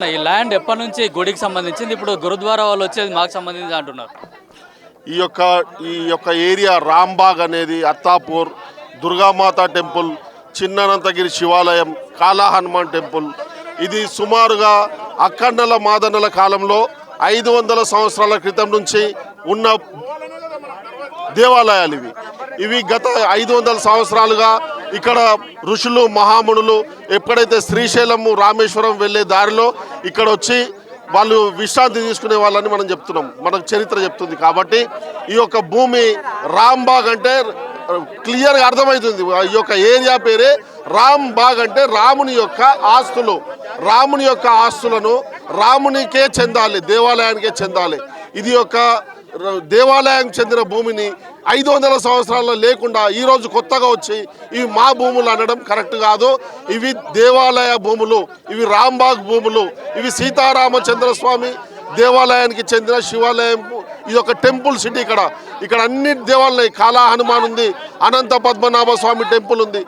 ఈ ల్యాండ్ ఎప్పటి నుంచి గుడికి సంబంధించింది, ఇప్పుడు గురుద్వారా వాళ్ళు వచ్చేది మాకు సంబంధించి అంటున్నారు. ఈ యొక్క ఏరియా రాంబాగ్ అనేది అత్తాపూర్, దుర్గామాత టెంపుల్, చిన్ననంతగిరి శివాలయం, కాలా హనుమాన్ టెంపుల్, ఇది సుమారుగా అక్కన్నల మాదన్నల కాలంలో 500 సంవత్సరాల క్రితం నుంచి ఉన్న దేవాలయాలు ఇవి గత 500 సంవత్సరాలుగా ఇక్కడ ఋషులు మహామునులు ఎప్పుడైతే శ్రీశైలము రామేశ్వరం వెళ్ళే దారిలో ఇక్కడ వచ్చి వాళ్ళు విశ్రాంతి తీసుకునే వాళ్ళని మనం చెప్తున్నాం, మనకు చరిత్ర చెప్తుంది. కాబట్టి ఈ యొక్క భూమి రాంబాగ్ అంటే క్లియర్గా అర్థమవుతుంది. ఈ యొక్క ఏరియా పేరే రాంబాగ్ అంటే రాముని యొక్క ఆస్తులు, రాముని యొక్క ఆస్తులను రామునికే చెందాలి, దేవాలయానికే చెందాలి. ఇది యొక్క దేవాలయానికి చెందిన భూమిని 500 సంవత్సరాల్లో లేకుండా ఈరోజు కొత్తగా వచ్చి ఇవి మా భూములు అనడం కరెక్ట్ కాదు. ఇవి దేవాలయ భూములు, ఇవి రాంబాగ్ భూములు, ఇవి సీతారామచంద్ర స్వామి దేవాలయానికి చెందిన శివాలయం. ఇది ఒక టెంపుల్ సిటీ. ఇక్కడ అన్ని దేవాలయాలు, కాలా హనుమాన్ ఉంది, అనంత పద్మనాభ స్వామి టెంపుల్ ఉంది,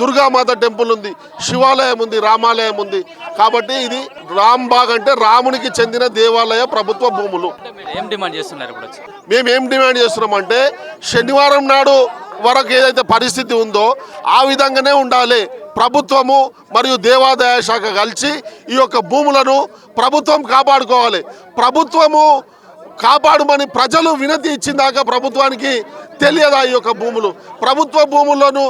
దుర్గామాత టెంపుల్ ఉంది, శివాలయం ఉంది, రామాలయం ఉంది. కాబట్టి ఇది రాంబాగ్ అంటే రామునికి చెందిన దేవాలయ ప్రభుత్వ భూములు. ఏం డిమాండ్ చేస్తున్నారు ఇప్పుడు? మేము ఏం డిమాండ్ చేస్తున్నామంటే శనివారం నాడు వరకు ఏదైతే పరిస్థితి ఉందో ఆ విధంగానే ఉండాలి. ప్రభుత్వము మరియు దేవాదాయ శాఖ కలిసి ఈ యొక్క భూములను ప్రభుత్వం కాపాడుకోవాలి. ప్రభుత్వము కాపాడమని ప్రజలు వినతి ఇచ్చిందాక ప్రభుత్వానికి తెలియదా ఈ యొక్క భూములు? ప్రభుత్వ భూములను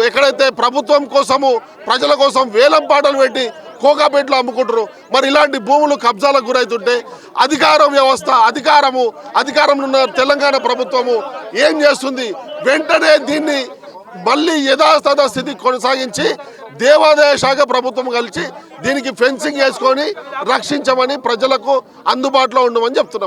ఎక్కడైతే ప్రభుత్వం కోసము ప్రజల కోసం వేలం పాటలు పెట్టి కోకాపేటలో అమ్ముకుంటారు. మరి ఇలాంటి భూములు కబ్జాలకు గురవుతుంటే అధికార వ్యవస్థ, అధికారంలో ఉన్న తెలంగాణ ప్రభుత్వము ఏం చేస్తుంది? వెంటనే దీన్ని మళ్ళీ యథాతథ స్థితి కొనసాగించి దేవాదాయ శాఖ ప్రభుత్వం కలిసి దీనికి ఫెన్సింగ్ వేసుకొని రక్షించమని, ప్రజలకు అందుబాటులో ఉండమని చెప్తున్నాం.